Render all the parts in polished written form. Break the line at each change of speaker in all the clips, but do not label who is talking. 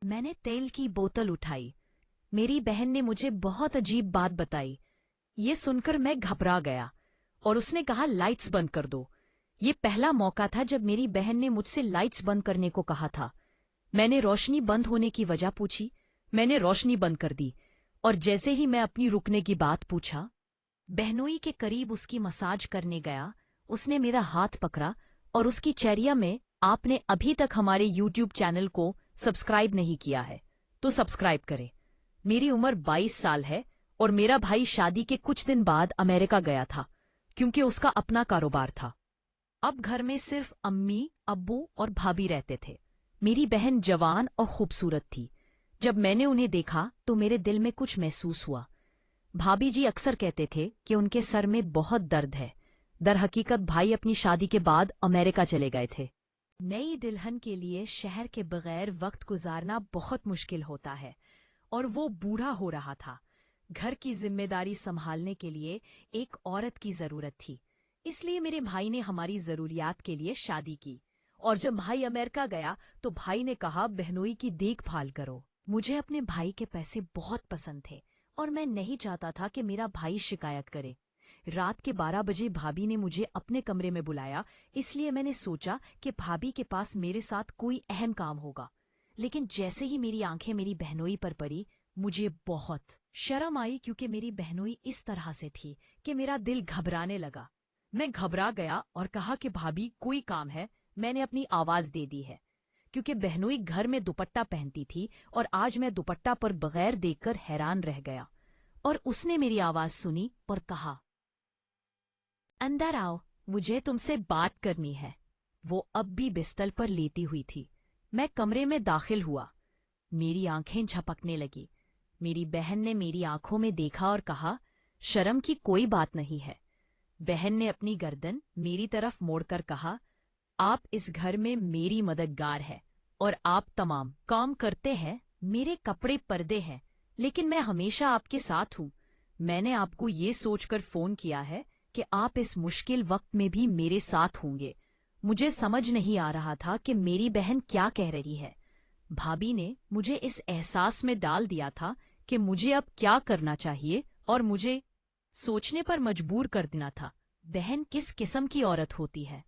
میں نے تیل کی بوتل اٹھائی۔ میری بہن نے مجھے بہت عجیب بات بتائی۔ یہ سن کر میں گھبرا گیا اور اس نے کہا لائٹس بند کر دو۔ یہ پہلا موقع تھا جب میری بہن نے مجھ سے لائٹس بند کرنے کو کہا تھا۔ میں نے روشنی بند ہونے کی وجہ پوچھی۔ میں نے روشنی بند کر دی اور جیسے ہی میں اپنی رکنے کی بات پوچھا، بہنوئی کے قریب اس کی مساج کرنے گیا، اس نے میرا ہاتھ پکڑا اور اس کی چہرہ میں، آپ نے ابھی تک ہمارے یوٹیوب چینل کو سبسکرائب نہیں کیا ہے تو سبسکرائب کرے۔ میری عمر 22 سال ہے اور میرا بھائی شادی کے کچھ دن بعد امریکہ گیا تھا کیونکہ اس کا اپنا کاروبار تھا۔ اب گھر میں صرف امی، ابو اور بھابھی رہتے تھے۔ میری بہن جوان اور خوبصورت تھی۔ جب میں نے انہیں دیکھا تو میرے دل میں کچھ محسوس ہوا۔ بھابھی جی اکثر کہتے تھے کہ ان کے سر میں بہت درد ہے۔ در حقیقت بھائی اپنی شادی کے بعد امریکہ چلے گئے تھے۔ نئی دلہن کے لیے شہر کے بغیر وقت گزارنا بہت مشکل ہوتا ہے اور وہ بوڑھا ہو رہا تھا۔ گھر کی ذمہ داری سنبھالنے کے لیے ایک عورت کی ضرورت تھی، اس لیے میرے بھائی نے ہماری ضروریات کے لیے شادی کی۔ اور جب بھائی امریکہ گیا تو بھائی نے کہا بہنوئی کی دیکھ بھال کرو۔ مجھے اپنے بھائی کے پیسے بہت پسند تھے اور میں نہیں چاہتا تھا کہ میرا بھائی شکایت کرے۔ رات کے 12 بجے بھابھی نے مجھے اپنے کمرے میں بلایا، اس لیے میں نے سوچا کہ بھابھی کے پاس میرے ساتھ کوئی اہم کام ہوگا۔ لیکن جیسے ہی میری آنکھیں میری بہنوئی پر پڑی، مجھے بہت شرم آئی کیونکہ میری بہنوئی اس طرح سے تھی کہ میرا دل گھبرانے لگا۔ میں گھبرا گیا اور کہا کہ بھابھی کوئی کام ہے؟ میں نے اپنی آواز دے دی ہے کیونکہ بہنوئی گھر میں دوپٹہ پہنتی تھی اور آج میں دوپٹہ پر بغیر دیکھ کر حیران رہ گیا، اور اس نے میری آواز سنی اور کہا اندر آؤ، مجھے تم سے بات کرنی ہے۔ وہ اب بھی بستر پر لیٹی ہوئی تھی۔ میں کمرے میں داخل ہوا، میری آنکھیں جھپکنے لگی۔ میری بہن نے میری آنکھوں میں دیکھا اور کہا شرم کی کوئی بات نہیں ہے۔ بہن نے اپنی گردن میری طرف موڑ کر کہا آپ اس گھر میں میری مددگار ہے اور آپ تمام کام کرتے ہیں، میرے کپڑے پردے ہیں، لیکن میں ہمیشہ آپ کے ساتھ ہوں۔ میں نے آپ کو یہ سوچ کر فون کیا ہے کہ آپ اس مشکل وقت میں بھی میرے ساتھ ہوں گے۔ مجھے سمجھ نہیں آ رہا تھا کہ میری بہن کیا کہہ رہی ہے۔ بھابھی نے مجھے اس احساس میں ڈال دیا تھا کہ مجھے اب کیا کرنا چاہیے اور مجھے سوچنے پر مجبور کر دینا تھا۔ بہن کس قسم کی عورت ہوتی ہے؟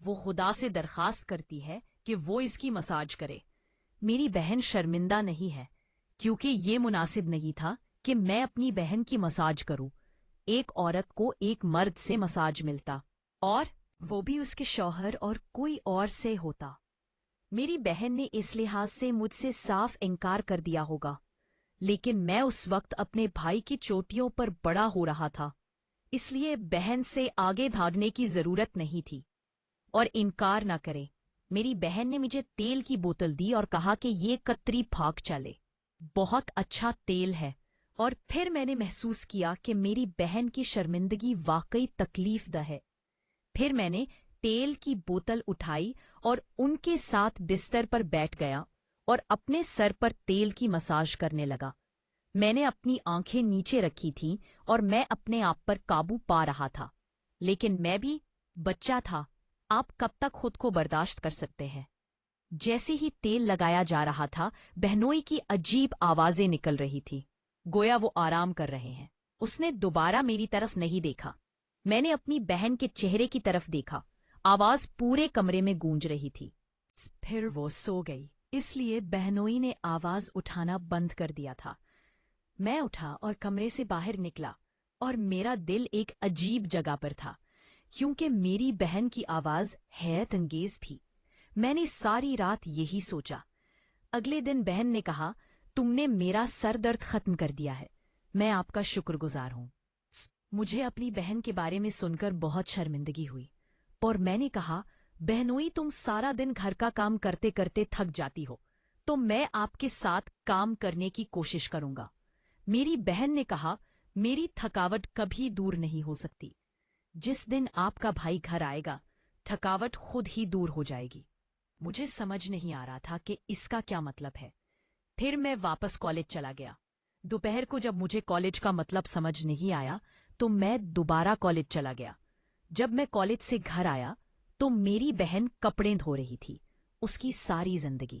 وہ خدا سے درخواست کرتی ہے کہ وہ اس کی مساج کرے۔ میری بہن شرمندہ نہیں ہے کیونکہ یہ مناسب نہیں تھا کہ میں اپنی بہن کی مساج کروں۔ ایک عورت کو ایک مرد سے مساج ملتا اور وہ بھی اس کے شوہر اور کوئی اور سے ہوتا۔ میری بہن نے اس لحاظ سے مجھ سے صاف انکار کر دیا ہوگا، لیکن میں اس وقت اپنے بھائی کی چوٹیوں پر بڑا ہو رہا تھا، اس لیے بہن سے آگے بھاگنے کی ضرورت نہیں تھی اور انکار نہ کرے۔ میری بہن نے مجھے تیل کی بوتل دی اور کہا کہ یہ کتری پھاک چلے، بہت اچھا تیل ہے۔ اور پھر میں نے محسوس کیا کہ میری بہن کی شرمندگی واقعی تکلیف دہ ہے۔ پھر میں نے تیل کی بوتل اٹھائی اور ان کے ساتھ بستر پر بیٹھ گیا اور اپنے سر پر تیل کی مساج کرنے لگا۔ میں نے اپنی آنکھیں نیچے رکھی تھیں اور میں اپنے آپ پر قابو پا رہا تھا، لیکن میں بھی بچہ تھا۔ آپ کب تک خود کو برداشت کر سکتے ہیں؟ جیسے ہی تیل لگایا جا رہا تھا، بہنوئی کی عجیب آوازیں نکل رہی تھی، گویا وہ آرام کر رہے ہیں۔ اس نے دوبارہ میری طرف نہیں دیکھا۔ میں نے اپنی بہن کے چہرے کی طرف دیکھا، آواز پورے کمرے میں گونج رہی تھی۔ پھر وہ سو گئی، اس لیے بہنوئی نے آواز اٹھانا بند کر دیا تھا۔ میں اٹھا اور کمرے سے باہر نکلا اور میرا دل ایک عجیب جگہ پر تھا کیونکہ میری بہن کی آواز حیرت انگیز تھی۔ میں نے ساری رات یہی سوچا۔ اگلے دن بہن نے کہا تم نے میرا سر درد ختم کر دیا ہے، میں آپ کا شکر گزار ہوں۔ مجھے اپنی بہن کے بارے میں سن کر بہت شرمندگی ہوئی اور میں نے کہا بہنوئی تم سارا دن گھر کا کام کرتے کرتے تھک جاتی ہو تو میں آپ کے ساتھ کام کرنے کی کوشش کروں گا۔ میری بہن نے کہا میری تھکاوٹ کبھی دور نہیں ہو سکتی، جس دن آپ کا بھائی گھر آئے گا تھکاوٹ خود ہی دور ہو جائے گی۔ مجھے سمجھ نہیں آ رہا تھا کہ اس کا کیا مطلب ہے۔ پھر میں واپس کالج چلا گیا۔ دوپہر کو جب مجھے کالج کا مطلب سمجھ نہیں آیا تو میں دوبارہ کالج چلا گیا۔ جب میں کالج سے گھر آیا تو میری بہن کپڑے دھو رہی تھی، اس کی ساری زندگی